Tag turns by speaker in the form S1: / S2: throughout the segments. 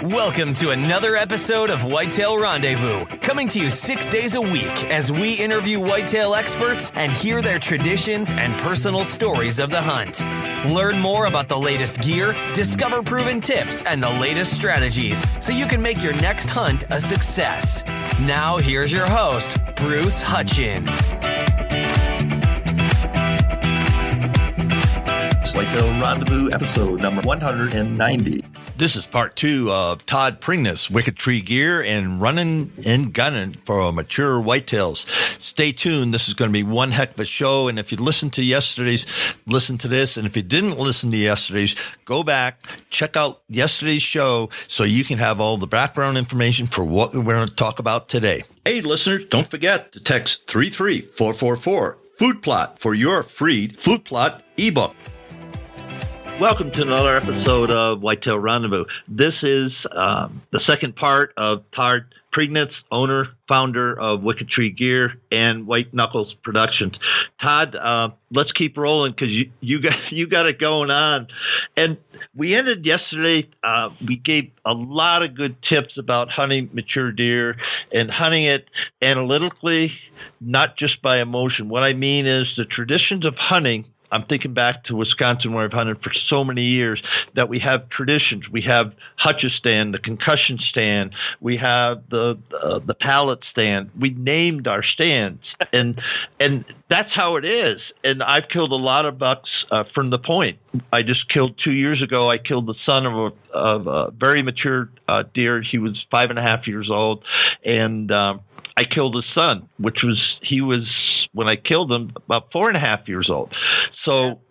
S1: Welcome to another episode of Whitetail Rendezvous, coming to you 6 days a week as we interview whitetail experts and hear their traditions and personal stories of the hunt. Learn more about the latest gear, discover proven tips, and the latest strategies so you can make your next hunt a success. Now, here's your host, Bruce Hutchin.
S2: Whitetail Rendezvous episode number 190.
S3: This is part 2 of Todd Pringnitz Wicked Tree Gear and Running and Gunning for mature whitetails. Stay tuned. This is going to be one heck of a show. And if you listened to yesterday's, listen to this. And if you didn't listen to yesterday's, go back, check out yesterday's show so you can have all the background information for what we're going to talk about today. Hey, listeners, don't forget to text 33444 Food Plot for your free Food Plot ebook.
S4: Welcome to another episode of Whitetail Rendezvous. This is the second part of Todd Pringnitz, owner, founder of Wicked Tree Gear and White Knuckles Productions. Todd, let's keep rolling because you got it going on. And we ended yesterday. We gave a lot of good tips about hunting mature deer and hunting it analytically, not just by emotion. What I mean is the traditions of hunting. I'm thinking back to Wisconsin where I've hunted for so many years that we have traditions. We have Hutch's stand, the concussion stand. We have the pallet stand. We named our stands, and that's how it is. And I've killed a lot of bucks from the point. I just killed 2 years ago. I killed the son of a very mature deer. He was 5.5 years old, and I killed his son, he was when I killed him about 4.5 years old. So,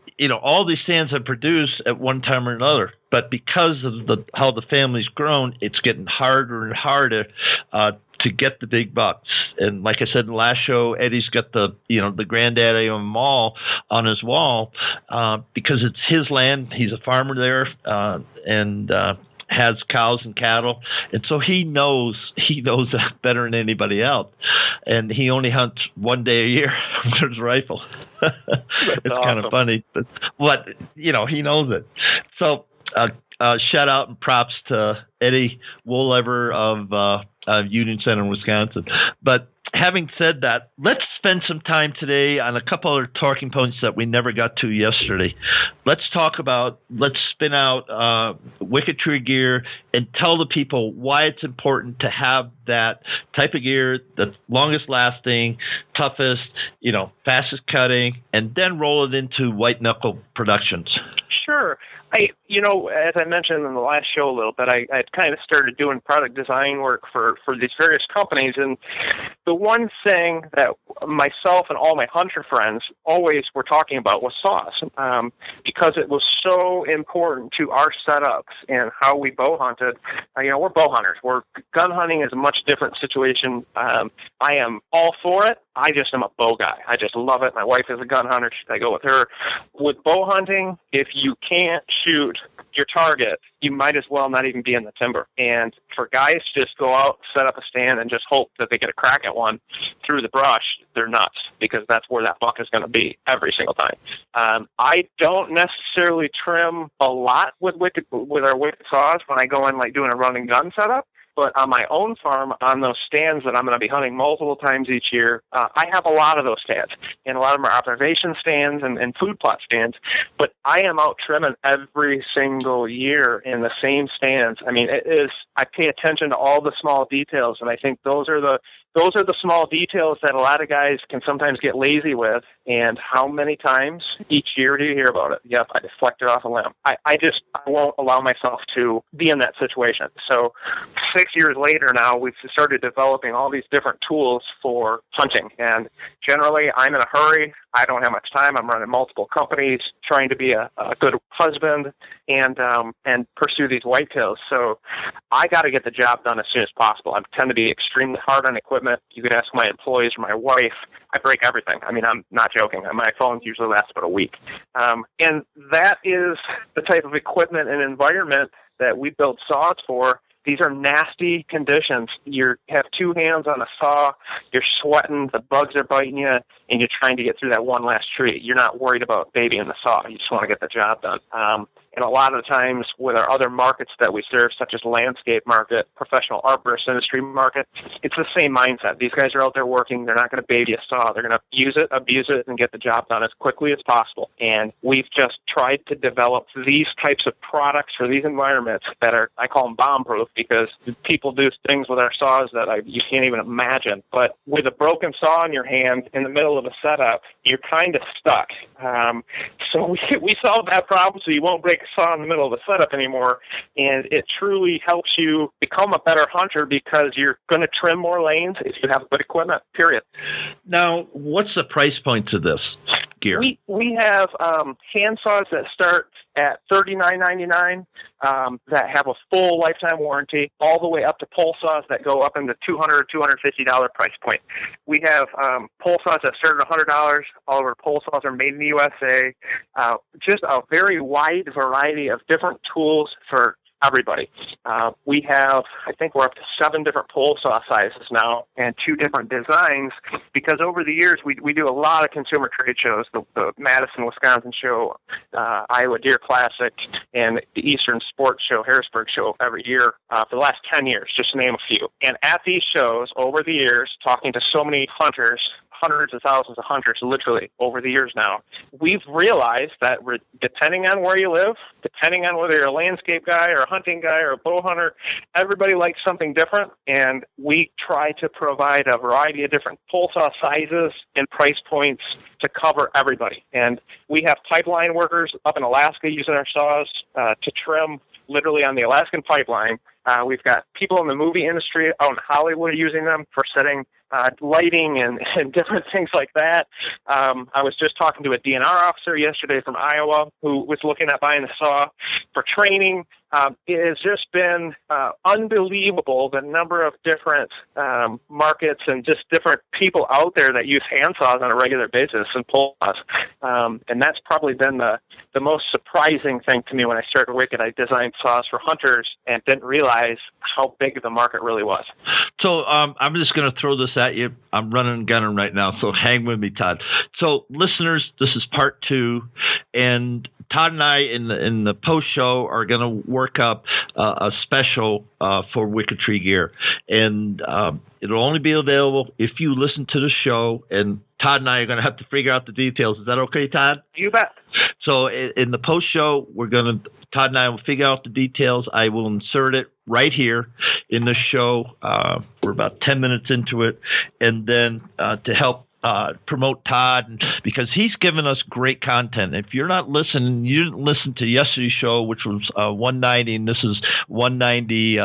S4: all these stands have produced at one time or another, but because of how the family's grown, it's getting harder and harder to get the big bucks. And like I said in the last show, Eddie's got the granddaddy of them all on his wall because it's his land. He's a farmer there, and has cows and cattle, and so he knows that better than anybody else. And he only hunts one day a year with his rifle. It's awesome. Kind of funny, but he knows it. So shout out and props to Eddie Wolever of Union Center, Wisconsin. But having said that, let's spend some time today on a couple other talking points that we never got to yesterday. Let's spin out Wicked Tree Gear and tell the people why it's important to have that type of gear that's longest lasting, toughest, fastest cutting, and then roll it into White Knuckle Productions.
S5: Sure. As I mentioned in the last show a little bit, I kind of started doing product design work for these various companies, and the one thing that myself and all my hunter friends always were talking about was saws, because it was so important to our setups and how we bow hunted. We're bow hunters. Gun hunting is a much different situation. I am all for it. I just am a bow guy. I just love it. My wife is a gun hunter. I go with her. With bow hunting, if you can't shoot your target, you might as well not even be in the timber. And for guys to just go out, set up a stand, and just hope that they get a crack at one through the brush, they're nuts, because that's where that buck is going to be every single time. I don't necessarily trim a lot with our wicked saws when I go in doing a run and gun setup. But on my own farm, on those stands that I'm going to be hunting multiple times each year, I have a lot of those stands. And a lot of them are observation stands and food plot stands. But I am out trimming every single year in the same stands. I mean, I pay attention to all the small details, and I think those are the small details that a lot of guys can sometimes get lazy with. And how many times each year do you hear about it? Yep, I deflected off a limb. I won't allow myself to be in that situation. So 6 years later now, we've started developing all these different tools for hunting. And generally, I'm in a hurry. I don't have much time. I'm running multiple companies, trying to be a good husband and pursue these whitetails. So I got to get the job done as soon as possible. I tend to be extremely hard on equipment. You could ask my employees or my wife. I break everything. I mean, I'm not joking. My phones usually last about a week. And that is the type of equipment and environment that we build saws for. These are nasty conditions. You have two hands on a saw, you're sweating, the bugs are biting you, and you're trying to get through that one last tree. You're not worried about babying the saw. You just want to get the job done. And a lot of the times with our other markets that we serve, such as landscape market, professional arborist industry market, it's the same mindset. These guys are out there working. They're not going to baby a saw. They're going to use it, abuse it, and get the job done as quickly as possible. And we've just tried to develop these types of products for these environments that are, I call them bomb-proof, because people do things with our saws that you can't even imagine. But with a broken saw in your hand in the middle of a setup, you're kind of stuck. So we solved that problem so you won't break a saw in the middle of the setup anymore. And it truly helps you become a better hunter because you're going to trim more lanes if you have good equipment, period.
S4: Now, what's the price point to this gear?
S5: We have hand saws that start at $39.99 that have a full lifetime warranty, all the way up to pole saws that go up in the $200 or $250 price point. We have pole saws that start at $100. All of our pole saws are made in the USA. Just a very wide variety of different tools for everybody. We have, I think we're up to 7 different pole saw sizes now and 2 different designs, because over the years we do a lot of consumer trade shows, the Madison, Wisconsin show, Iowa Deer Classic, and the Eastern Sports Show, Harrisburg show every year for the last 10 years, just to name a few. And at these shows, over the years, talking to so many hunters, hundreds of thousands of hunters, literally, over the years now, we've realized that depending on where you live, depending on whether you're a landscape guy or a hunting guy or a bow hunter, everybody likes something different, and we try to provide a variety of different pole saw sizes and price points to cover everybody. And we have pipeline workers up in Alaska using our saws to trim literally on the Alaskan pipeline. We've got people in the movie industry out in Hollywood using them for setting lighting and different things like that. I was just talking to a DNR officer yesterday from Iowa who was looking at buying a saw for training. It has just been unbelievable, the number of different markets and just different people out there that use hand saws on a regular basis and pole saws. And that's probably been the most surprising thing to me when I started Wicked. I designed saws for hunters and didn't realize how big the market really was.
S4: So I'm just going to throw this at you. I'm running and gunning right now, so hang with me, Todd. So listeners, this is part 2, and Todd and I in the post show are going to work up a special for Wicked Tree Gear, and it'll only be available if you listen to the show. And Todd and I are going to have to figure out the details. Is that okay, Todd?
S5: You bet.
S4: So in the post show, Todd and I will figure out the details. I will insert it right here in the show. We're about 10 minutes into it, and then to help promote Todd, because he's given us great content. If you're not listening, you didn't listen to yesterday's show, which was 190, and this is 190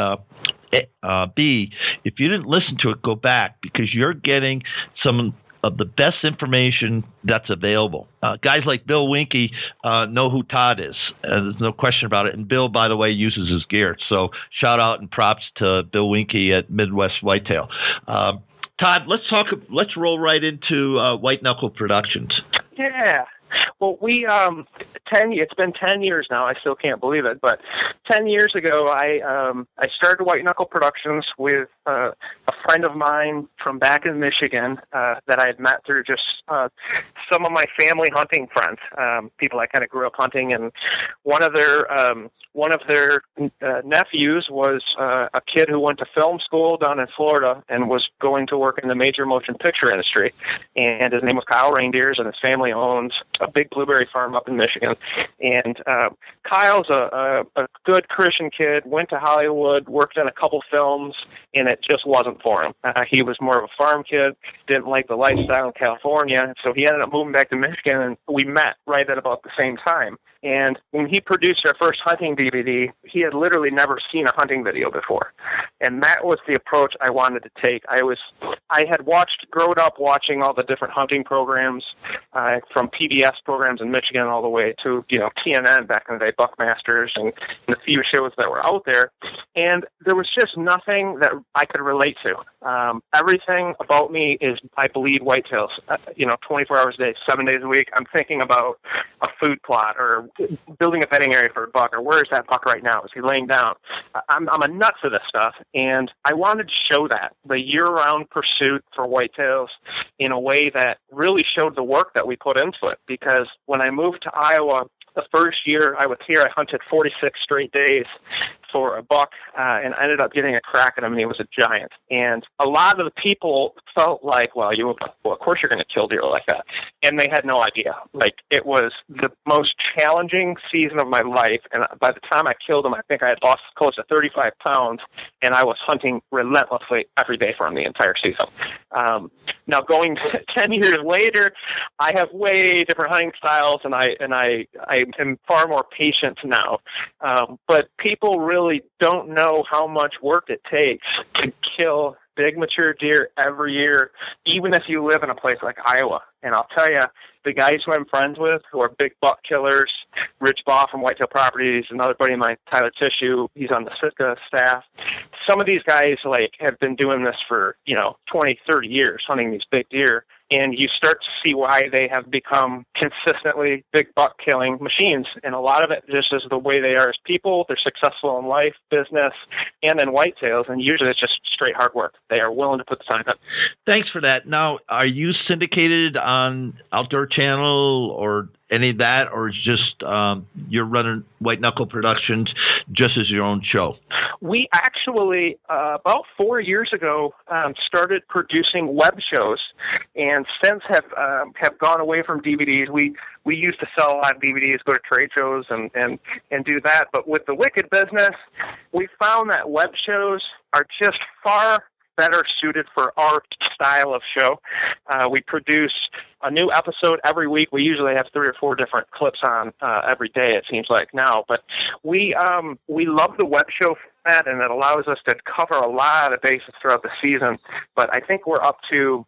S4: B. If you didn't listen to it, go back, because you're getting some of the best information that's available. Guys like Bill Winke know who Todd is. There's no question about it. And Bill, by the way, uses his gear. So shout out and props to Bill Winke at Midwest Whitetail. Todd, let's roll right into White Knuckle Productions.
S5: Yeah. Well, it's been 10 years now. I still can't believe it. But 10 years ago, I started White Knuckle Productions with a friend of mine from back in Michigan that I had met through just some of my family hunting friends, people I kind of grew up hunting. And one of their nephews was a kid who went to film school down in Florida and was going to work in the major motion picture industry. And his name was Kyle Reindeers, and his family owns a big blueberry farm up in Michigan. And Kyle's a good Christian kid, went to Hollywood, worked in a couple films, and it just wasn't for him. He was more of a farm kid, didn't like the lifestyle in California, so he ended up moving back to Michigan, and we met right at about the same time. And when he produced our first hunting DVD, he had literally never seen a hunting video before. And that was the approach I wanted to take. I had grown up watching all the different hunting programs, from PBS programs in Michigan all the way to, TNN back in the day, Buckmasters, and the few shows that were out there. And there was just nothing that I could relate to. Everything about me is, I bleed whitetails, 24 hours a day, 7 days a week. I'm thinking about a food plot or building a bedding area for a buck, or where is that buck right now? Is he laying down? I'm a nut for this stuff, and I wanted to show that, the year-round pursuit for whitetails, in a way that really showed the work that we put into it. Because when I moved to Iowa the first year I was here, I hunted 46 straight days for a buck, and I ended up getting a crack at him, and he was a giant. And a lot of the people felt like, well, of course you're going to kill deer like that. And they had no idea. Like, it was the most challenging season of my life, and by the time I killed him, I think I had lost close to 35 pounds, and I was hunting relentlessly every day for him the entire season. Now, going 10 years later, I have way different hunting styles, and I am far more patient now. But people really don't know how much work it takes to kill big mature deer every year, even if you live in a place like Iowa. And I'll tell you, the guys who I'm friends with who are big buck killers, Rich Baugh from Whitetail Properties, another buddy of mine, Tyler Tissue, he's on the Sitka staff. Some of these guys have been doing this for 20, 30 years, hunting these big deer. And you start to see why they have become consistently big buck killing machines. And a lot of it just is the way they are as people. They're successful in life, business, and in whitetails. And usually it's just straight hard work. They are willing to put the time in.
S4: Thanks for that. Now, are you syndicated on Outdoor Channel or any of that, or is just you're running White Knuckle Productions just as your own show?
S5: We actually, about 4 years ago, started producing web shows, and since have gone away from DVDs. We used to sell a lot of DVDs, go to trade shows, and do that. But with the Wicked business, we found that web shows are just far better suited for our style of show. We produce a new episode every week. We usually have 3 or 4 different clips on every day, it seems like now. But we love the web show format, and it allows us to cover a lot of bases throughout the season. But I think we're up to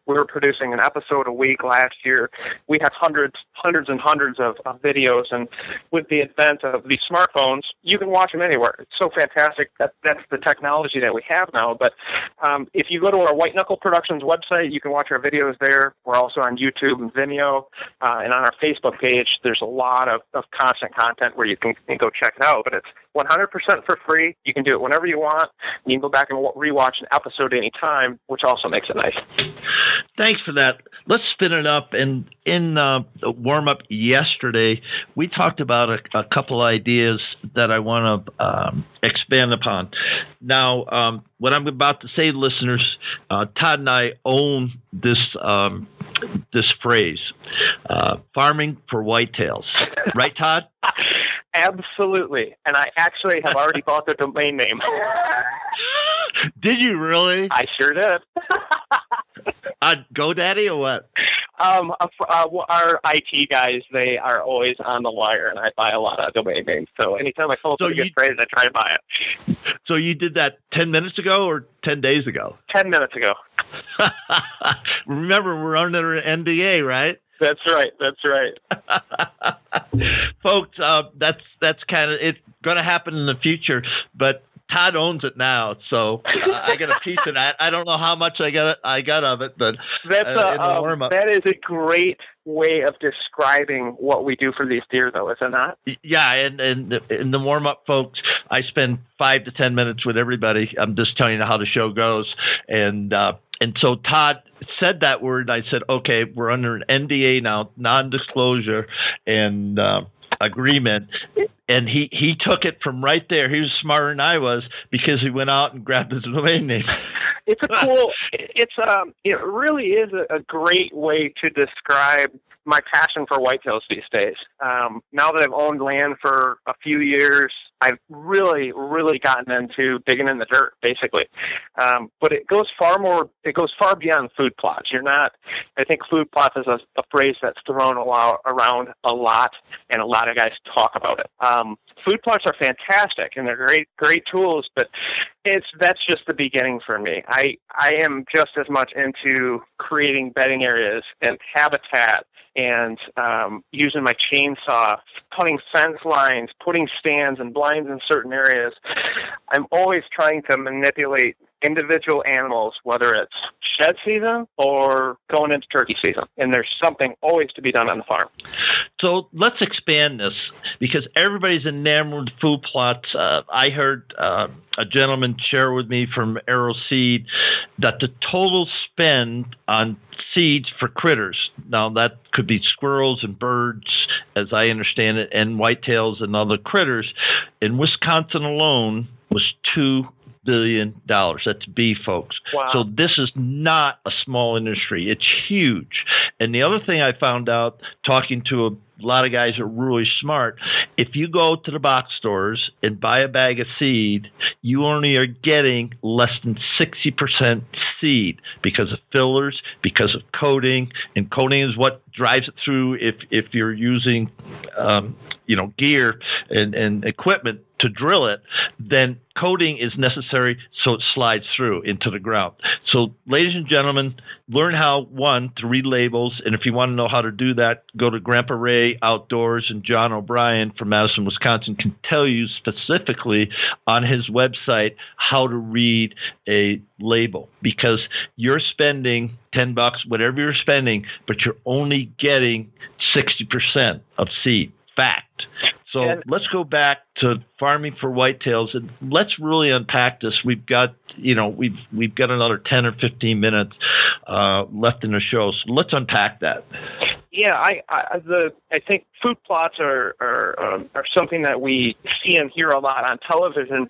S5: we were producing an episode a week last year. We have hundreds and hundreds of videos, and with the advent of these smartphones, you can watch them anywhere. It's so fantastic. That's the technology that we have now. But if you go to our White Knuckle Productions website, you can watch our videos there. We're also on YouTube and Vimeo, and on our Facebook page, there's a lot of constant content where you can go check it out. But it's 100% for free. You can do it whenever you want. You can go back and rewatch an episode anytime, which also makes it nice.
S4: Thanks for that. Let's spin it up. And in the warm-up yesterday, we talked about a couple ideas that I want to expand upon. Now, what I'm about to say, listeners, Todd and I own this phrase, farming for whitetails. Right, Todd?
S5: Absolutely. And I actually have already bought the domain name.
S4: Did you really?
S5: I sure did.
S4: GoDaddy or what?
S5: Our IT guys, they are always on the wire, and I buy a lot of domain names. So anytime I come up with a good phrase, I try to buy it.
S4: So you did that 10 minutes ago or 10 days ago?
S5: 10 minutes ago.
S4: Remember, we're under an NDA, right?
S5: That's right. That's right.
S4: Folks, that's kind of it's going to happen in the future, but Todd owns it now, so I get a piece of that. I don't know how much I got of it, but
S5: that's
S4: in the warm-up.
S5: That is a great way of describing what we do for these deer, though, is it not?
S4: Yeah, and in the warm-up, folks, I spend 5 to 10 minutes with everybody. I'm just telling you how the show goes, and so Todd said that word, and I said, okay, we're under an NDA now, non-disclosure, and agreement. And he took it from right there. He was smarter than I was because he went out and grabbed his domain name.
S5: It really is a great way to describe my passion for whitetails these days. Now that I've owned land for a few years, I've really, really gotten into digging in the dirt, basically. But it goes far beyond food plots. I think food plots is a phrase that's thrown around a lot, and a lot of guys talk about it. Food plots are fantastic, and they're great tools, but that's just the beginning for me. I am just as much into creating bedding areas and habitat and using my chainsaw, cutting fence lines, putting stands and blinds in certain areas. I'm always trying to manipulate individual animals, whether it's shed season or going into turkey season. And there's something always to be done on the farm.
S4: So let's expand this, because everybody's enamored with food plots. I heard a gentleman share with me from Arrow Seed that the total spend on seeds for critters, now that could be squirrels and birds, as I understand it, and whitetails and other critters, in Wisconsin alone was $2 billion. That's beef, folks.
S5: Wow.
S4: So this is not a small industry. It's huge. And the other thing I found out talking to a lot of guys that are really smart, if you go to the box stores and buy a bag of seed, you only are getting less than 60% seed because of fillers, because of coating, and coating is what drives it through if you're using gear and equipment to drill it, then coating is necessary so it slides through into the ground. So, ladies and gentlemen, learn how, one, to read labels, and if you want to know how to do that, go to Grandpa Ray Outdoors, and John O'Brien from Madison, Wisconsin can tell you specifically on his website how to read a label, because you're spending $10, whatever you're spending, but you're only getting 60% of seed. Fact. So let's go back to farming for whitetails, and let's really unpack this. We've got, we've got another 10 or 15 minutes left in the show, so let's unpack that.
S5: Yeah, I think food plots are something that we see and hear a lot on television,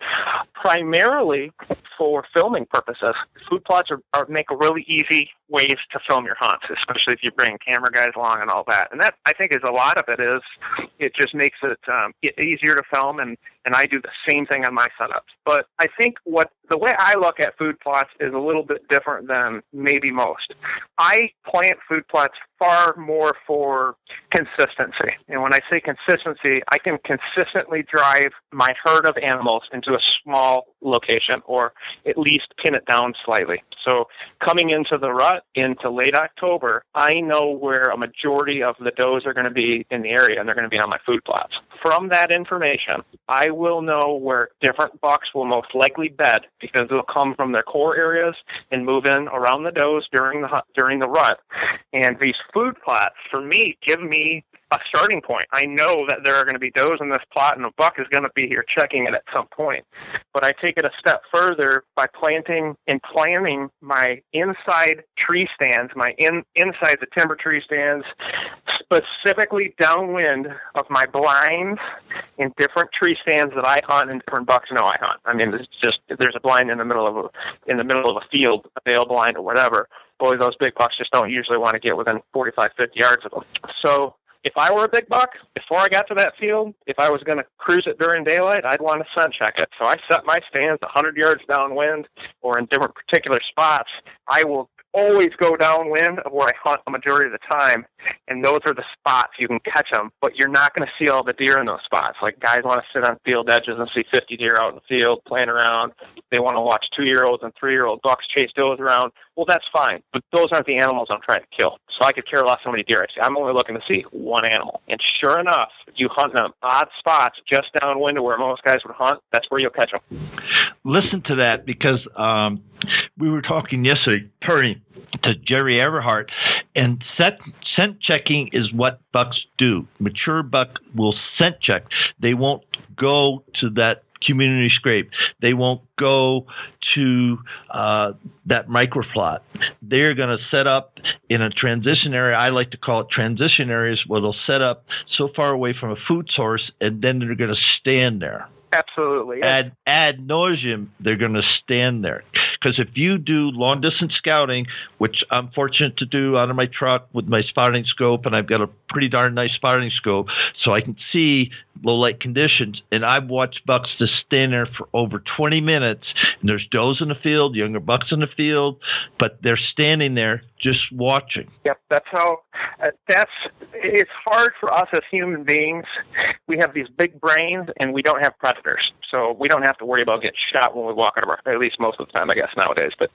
S5: primarily for filming purposes. Food plots make a really easy ways to film your hunts, especially if you bring camera guys along and all that. And that, I think, is a lot of it is it just makes it easier to film, and I do the same thing on my setups. But I think the way I look at food plots is a little bit different than maybe most. I plant food plots far more for consistency. And when I say consistency, I can consistently drive my herd of animals into a small location, or at least pin it down slightly. So coming into the rut, into late October, I know where a majority of the does are going to be in the area, and they're going to be on my food plots. From that information, I will know where different bucks will most likely bed, because they'll come from their core areas and move in around the does during the rut. And these food plots, for me, give me a starting point. I know that there are going to be does in this plot, and a buck is going to be here checking it at some point. But I take it a step further by planting and planning my inside tree stands, inside the timber tree stands, specifically downwind of my blinds in different tree stands that I hunt and different bucks know I hunt. I mean, there's a blind in the middle of a field, a bale blind or whatever. Boy, those big bucks just don't usually want to get within 45, 50 yards of them. So if I were a big buck, before I got to that field, if I was going to cruise it during daylight, I'd want to scent check it. So I set my stands 100 yards downwind or in different particular spots. I will always go downwind of where I hunt a majority of the time, and those are the spots you can catch them, but you're not going to see all the deer in those spots. Like, guys want to sit on field edges and see 50 deer out in the field playing around. They want to watch 2-year-olds and 3-year-old bucks chase does around. Well, that's fine, but those aren't the animals I'm trying to kill. So I could care less how many deer I see. I'm only looking to see one animal. And sure enough, you hunt them odd spots just downwind of where most guys would hunt, that's where you'll catch them.
S4: Listen to that, because we were talking yesterday, to Jerry Everhart, and scent checking is what bucks do. Mature buck will scent check. They won't go to that community scrape. They won't go to that microflot. They're going to set up in a transition area. I like to call it transition areas, where they'll set up so far away from a food source, and then they're going to stand there.
S5: Absolutely.
S4: Ad nauseum, they're going to stand there. Because if you do long-distance scouting, which I'm fortunate to do out of my truck with my spotting scope, and I've got a pretty darn nice spotting scope, so I can see low-light conditions, and I've watched bucks just stand there for over 20 minutes, and there's does in the field, younger bucks in the field, but they're standing there just watching.
S5: Yep, that's how. It's hard for us as human beings. We have these big brains, and we don't have predators, so we don't have to worry about getting shot when we walk out of our. At least most of the time, I guess nowadays. But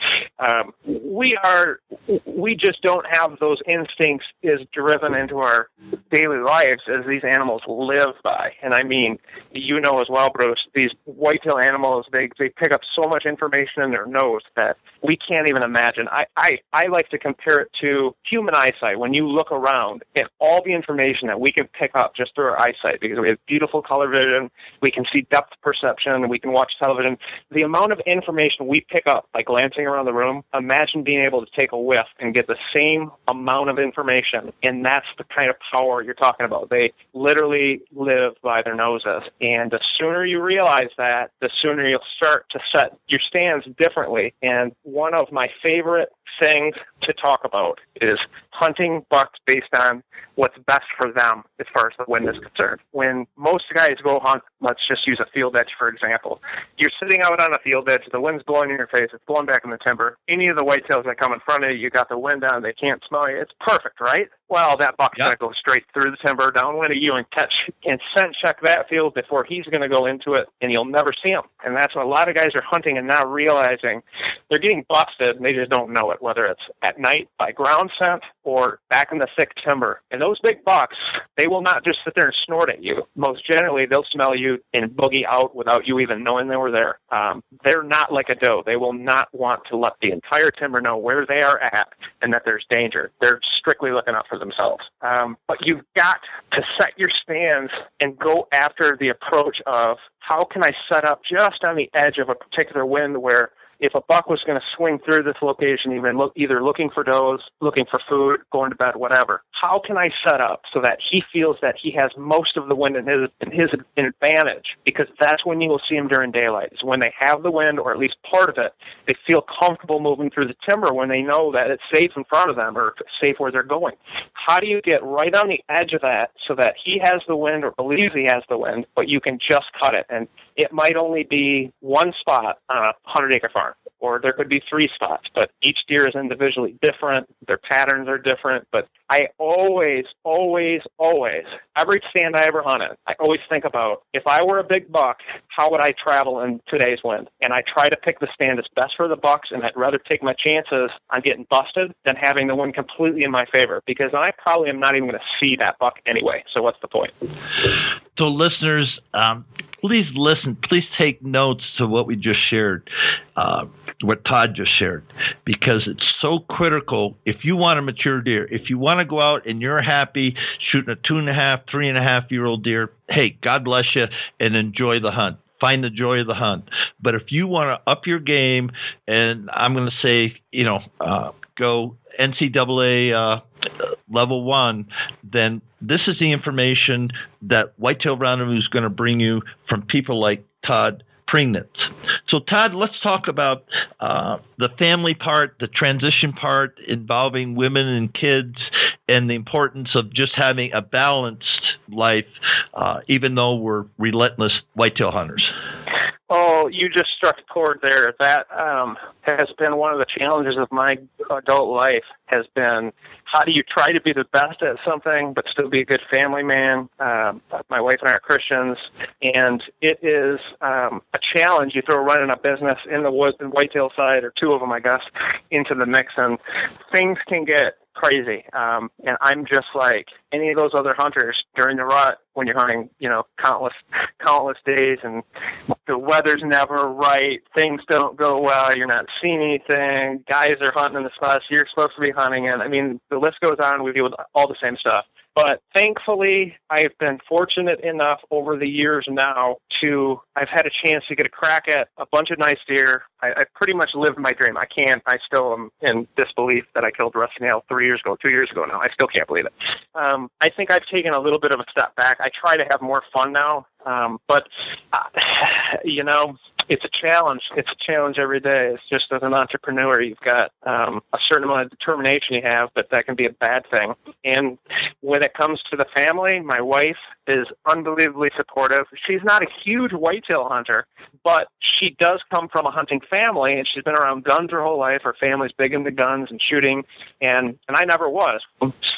S5: we just don't have those instincts is driven into our daily lives as these animals live by. And I mean, you know as well, Bruce, these whitetail animals, they pick up so much information in their nose that we can't even imagine. I like to compare it to human eyesight. When you look around and all the information that we can pick up just through our eyesight, because we have beautiful color vision, we can see depth perception, we can watch television. The amount of information we pick up by glancing around the room, imagine being able to take a whiff and get the same amount of information, and that's the kind of power you're talking about. They literally live by their noses, and the sooner you realize that, the sooner you'll start to set your stands differently. And one of my favorite things to talk about is hunting bucks based on what's best for them as far as the wind is concerned. When most guys go hunt, let's just use a field edge for example. You're sitting out on a field edge, the wind's blowing in your face, it's blowing back in the timber. Any of the whitetails that come in front of you, you got the wind on, they can't smell you. It's perfect, right? Well, that buck's going to go straight through the timber, downwind of you, and catch and scent check that field before he's going to go into it, and you'll never see him. And that's what a lot of guys are hunting and not realizing they're getting busted, and they just don't know it, whether it's at night by ground scent or back in the thick timber. And those big bucks, they will not just sit there and snort at you. Most generally, they'll smell you and boogie out without you even knowing they were there. They're not like a doe. They will not want to let the entire timber know where they are at and that there's danger. They're strictly looking out for themselves. But you've got to set your stands and go after the approach of how can I set up just on the edge of a particular wind where if a buck was going to swing through this location, either looking for does, looking for food, going to bed, whatever, how can I set up so that he feels that he has most of the wind in his advantage? Because that's when you will see him during daylight. Is when they have the wind, or at least part of it, they feel comfortable moving through the timber when they know that it's safe in front of them or safe where they're going. How do you get right on the edge of that so that he has the wind or believes he has the wind, but you can just cut it? And it might only be one spot on a 100-acre farm, or there could be 3 spots, but each deer is individually different. Their patterns are different. But I always, every stand I ever hunted, I always think about, if I were a big buck, how would I travel in today's wind? And I try to pick the stand that's best for the bucks, and I'd rather take my chances on getting busted than having the wind completely in my favor, because I probably am not even going to see that buck anyway. So what's the point?
S4: So listeners, please listen. Please take notes to what we just shared, what Todd just shared, because it's so critical. If you want a mature deer, if you want to go out and you're happy shooting a 2.5, 3.5-year-old deer, hey, God bless you, and enjoy the hunt. Find the joy of the hunt. But if you want to up your game, and I'm going to say, go NCAA level 1, then this is the information that Whitetail Rendezvous is going to bring you from people like Todd Pringnitz. So, Todd, let's talk about the family part, the transition part involving women and kids, and the importance of just having a balanced life, even though we're relentless whitetail hunters.
S5: Oh, you just struck a chord there. That has been one of the challenges of my adult life, has been how do you try to be the best at something but still be a good family man? My wife and I are Christians, and it is a challenge. You throw running a business in the woods and whitetail side, or 2 of them, I guess, into the mix, and things can get crazy. And I'm just like any of those other hunters during the rut when you're hunting, countless days, and the weather's never right. Things don't go well. You're not seeing anything. Guys are hunting in the spots you're supposed to be hunting in. I mean, the list goes on. We deal with all the same stuff. But thankfully, I've been fortunate enough over the years now I've had a chance to get a crack at a bunch of nice deer. I pretty much lived my dream. I still am in disbelief that I killed Rusty Nail 2 years ago now. I still can't believe it. I think I've taken a little bit of a step back. I try to have more fun now. But it's a challenge. It's a challenge every day. It's just as an entrepreneur, you've got a certain amount of determination you have, but that can be a bad thing. And when it comes to the family, my wife is unbelievably supportive. She's not a huge whitetail hunter, but she does come from a hunting family, and she's been around guns her whole life. Her family's big into guns and shooting, and I never was.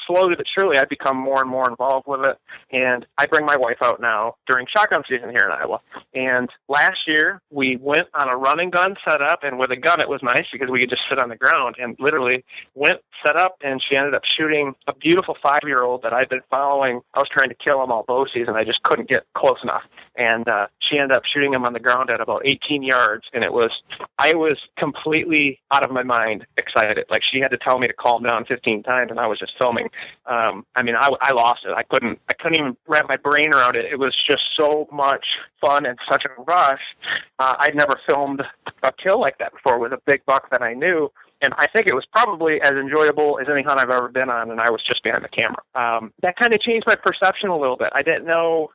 S5: Slowly but surely, I've become more and more involved with it, and I bring my wife out now during shotgun season here in Iowa. And last year, we went on a running gun setup, and with a gun, it was nice because we could just sit on the ground, and literally went, set up, and she ended up shooting a beautiful 5-year-old that I'd been following. I was trying to kill him all bow season. I just couldn't get close enough. And she ended up shooting him on the ground at about 18 yards, and I was completely out of my mind excited. Like, she had to tell me to calm down 15 times, and I was just filming. I lost it. I couldn't even wrap my brain around it. It was just so much fun and such a rush. I'd never filmed a kill like that before with a big buck that I knew. And I think it was probably as enjoyable as any hunt I've ever been on, and I was just behind the camera. That kind of changed my perception a little bit. I didn't know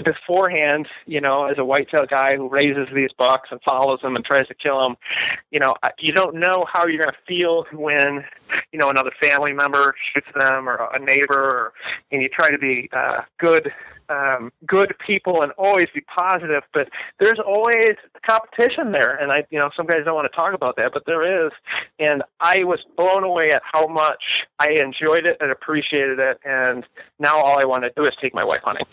S5: beforehand, as a whitetail guy who raises these bucks and follows them and tries to kill them, you don't know how you're going to feel when, another family member shoots them or a neighbor, and you try to be good people and always be positive, but there's always competition there. And some guys don't want to talk about that, but there is. And I was blown away at how much I enjoyed it and appreciated it. And now all I want to do is take my wife hunting.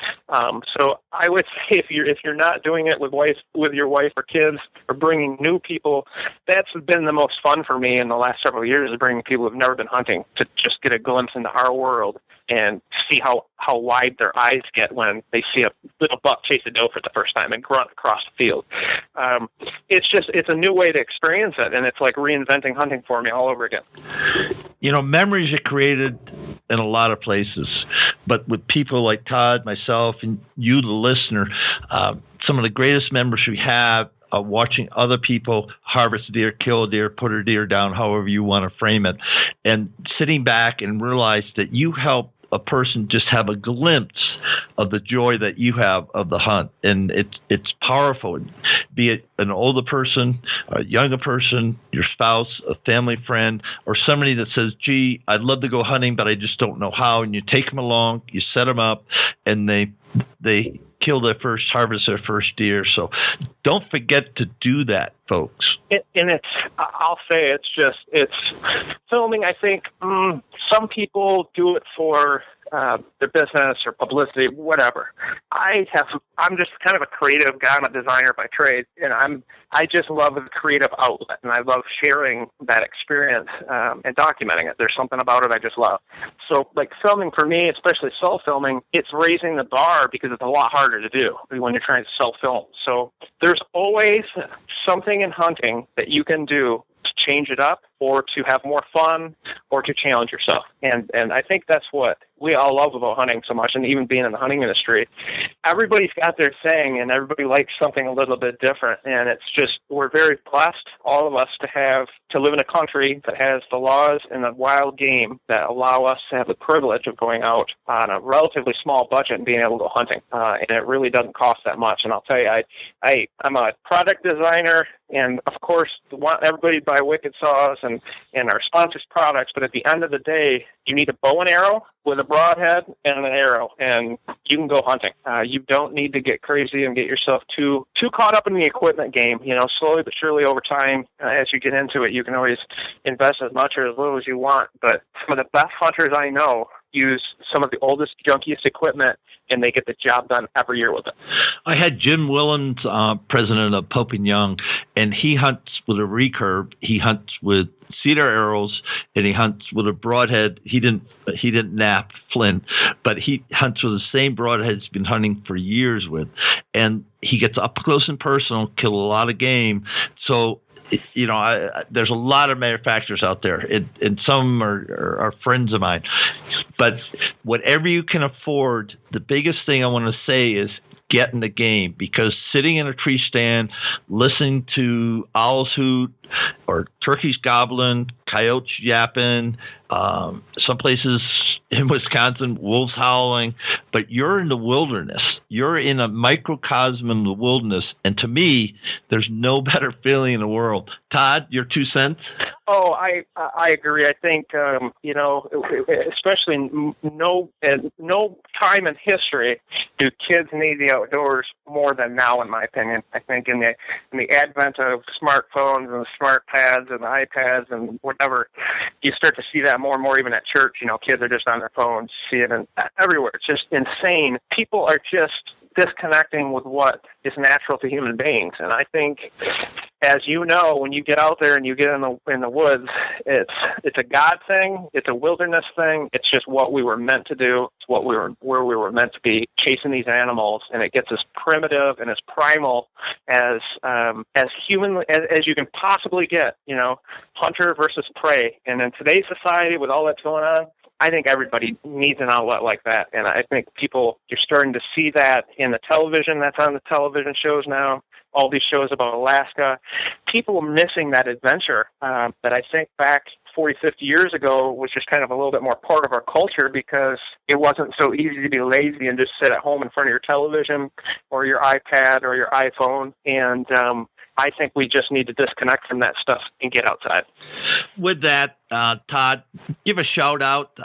S5: So I would say if you're not doing it with your wife or kids or bringing new people, that's been the most fun for me in the last several years, is bringing people who've never been hunting to just get a glimpse into our world and see how wide their eyes get when they see a little buck chase a doe for the first time and grunt across the field. It's a new way to experience it, and it's like reinventing hunting for me all over again.
S4: Memories are created in a lot of places, but with people like Todd, myself, and you, the listener, some of the greatest memories we have are watching other people harvest deer, kill a deer, put a deer down, however you want to frame it, and sitting back and realize that you help a person just have a glimpse of the joy that you have of the hunt. And it's powerful, be it an older person, a younger person, your spouse, a family friend, or somebody that says, gee, I'd love to go hunting, but I just don't know how. And you take them along, you set them up, and they kill their first, harvest their first deer. So don't forget to do that, folks.
S5: I'll say it's filming. I think some people do it for their business or publicity, whatever. I'm just kind of a creative guy. I'm a designer by trade, and I just love the creative outlet, and I love sharing that experience and documenting it. There's something about it I just love. So, like, filming for me, especially self-filming, it's raising the bar because it's a lot harder to do when you're trying to self-film. So there's always something in hunting that you can do to change it up or to have more fun or to challenge yourself. And I think that's what we all love about hunting so much, and even being in the hunting industry. Everybody's got their thing, and everybody likes something a little bit different. And it's just, we're very blessed, all of us, to live in a country that has the laws and the wild game that allow us to have the privilege of going out on a relatively small budget and being able to go hunting. And it really doesn't cost that much. And I'll tell you, I'm a product designer, and of course, want everybody to buy Wicked Saws and our sponsors' products, but at the end of the day, you need a bow and arrow with a broadhead and an arrow, and you can go hunting. You don't need to get crazy and get yourself too caught up in the equipment game. Slowly but surely over time, as you get into it, you can always invest as much or as little as you want. But some of the best hunters I know use some of the oldest, junkiest equipment, and they get the job done every year with it.
S4: I had Jim Willens, president of Pope and Young, and he hunts with a recurve. He hunts with cedar arrows, and he hunts with a broadhead. He didn't nap flint, but he hunts with the same broadhead he's been hunting for years with, and he gets up close and personal, kill a lot of game. So, there's a lot of manufacturers out there, and some are friends of mine. But whatever you can afford, the biggest thing I want to say is get in the game, because sitting in a tree stand, listening to owls hoot or turkeys gobbling, coyotes yapping, some places in Wisconsin, wolves howling, but you're in the wilderness. You're in a microcosm in the wilderness. And to me, there's no better feeling in the world. Todd, your 2 cents?
S5: Oh, I agree. I think, especially no time in history do kids need the outdoors more than now, in my opinion. I think in the advent of smartphones and the smart pads and the iPads and whatever, you start to see that more and more even at church. Kids are just on their phones, see it everywhere. It's just insane. People are just disconnecting with what is natural to human beings. And I think, as you know, when you get out there and you get in the woods, it's a God thing, it's a wilderness thing, it's just what we were meant to do, it's where we were meant to be, chasing these animals, and it gets as primitive and as primal as human as you can possibly get, hunter versus prey. And in today's society, with all that's going on, I think everybody needs an outlet like that. And I think you're starting to see that in the television that's on the television shows now, all these shows about Alaska. People are missing that adventure that I think back 40, 50 years ago was just kind of a little bit more part of our culture because it wasn't so easy to be lazy and just sit at home in front of your television or your iPad or your iPhone. And I think we just need to disconnect from that stuff and get outside.
S4: With that, Todd, give a shout out.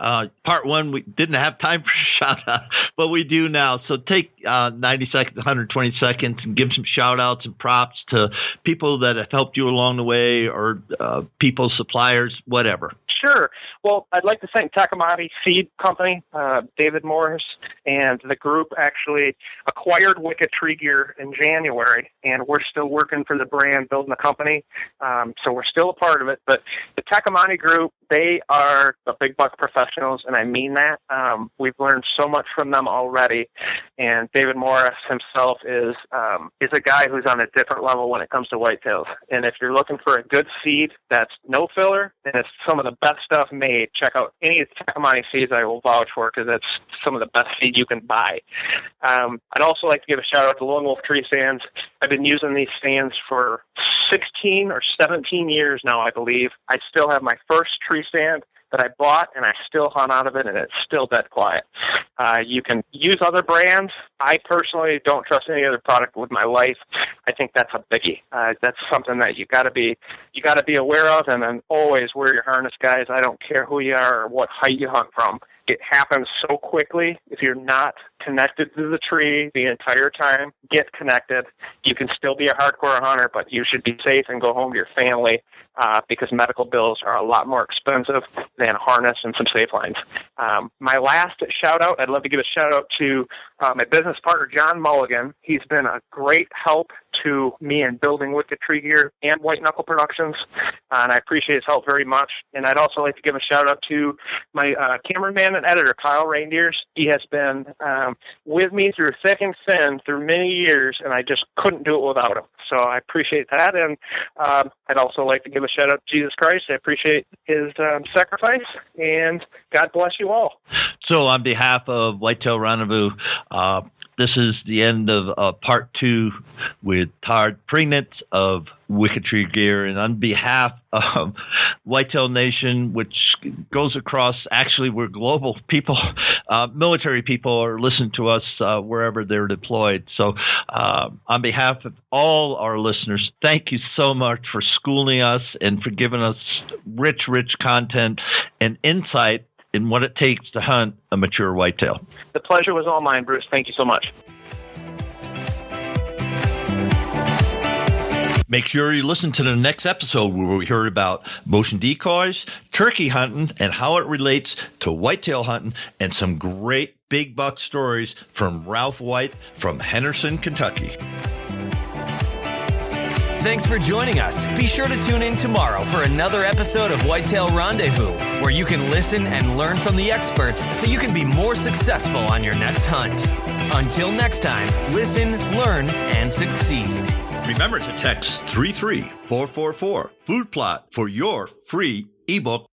S4: Part one, we didn't have time for a shout out, but we do now. So take 90 seconds, 120 seconds, and give some shout outs and props to people that have helped you along the way, or people, suppliers, whatever.
S5: Sure. Well, I'd like to thank Takamati Seed Company. David Morris and the group actually acquired Wicked Tree Gear in January, and we're still working for the brand, building the company. So we're still a part of it. But the Takamati group, they are the big buck professionals, and I mean that. We've learned so much from them already. And David Morris himself is a guy who's on a different level when it comes to whitetails. And if you're looking for a good seed that's no filler and it's some of the best stuff made, check out any of the Takamati seeds. I will vouch for, because it's some of the best seed you can buy. I'd also like to give a shout out to Lone Wolf Tree Stands. I've been using these stands for 16 or 17 years now, I believe. I still have my first tree stand that I bought, and I still hunt out of it, and it's still dead quiet. You can use other brands. I personally don't trust any other product with my life. I think that's a biggie. That's something that you got to be aware of, and then always wear your harness, guys. I don't care who you are or what height you hunt from. It happens so quickly. If you're not connected to the tree the entire time, get connected. You can still be a hardcore hunter, but you should be safe and go home to your family, because medical bills are a lot more expensive than a harness and some safe lines. My last shout out, I'd love to give a shout out to my business partner, John Mulligan. He's been a great help to me in building Wicked Tree Gear and White Knuckle Productions, and I appreciate his help very much. And I'd also like to give a shout out to my cameraman and editor, Kyle Reindeers. He has been with me through thick and thin through many years, and I just couldn't do it without him. So I appreciate that. And I'd also like to give a shout out to Jesus Christ. I appreciate his sacrifice, and God bless you all.
S4: So on behalf of Whitetail Rendezvous, this is the end of part 2 with Todd Pringnitz of Wicked Tree Gear. And on behalf of Whitetail Nation, which goes across, actually we're global people, military people are listening to us wherever they're deployed. So on behalf of all our listeners, thank you so much for schooling us and for giving us rich content and insight in what it takes to hunt a mature whitetail.
S5: The pleasure was all mine, Bruce. Thank you so much.
S3: Make sure you listen to the next episode where we heard about motion decoys, turkey hunting, and how it relates to whitetail hunting, and some great big buck stories from Ralph White from Henderson, Kentucky.
S1: Thanks for joining us. Be sure to tune in tomorrow for another episode of Whitetail Rendezvous, where you can listen and learn from the experts so you can be more successful on your next hunt. Until next time, listen, learn, and succeed.
S3: Remember to text 33444 food plot for your free ebook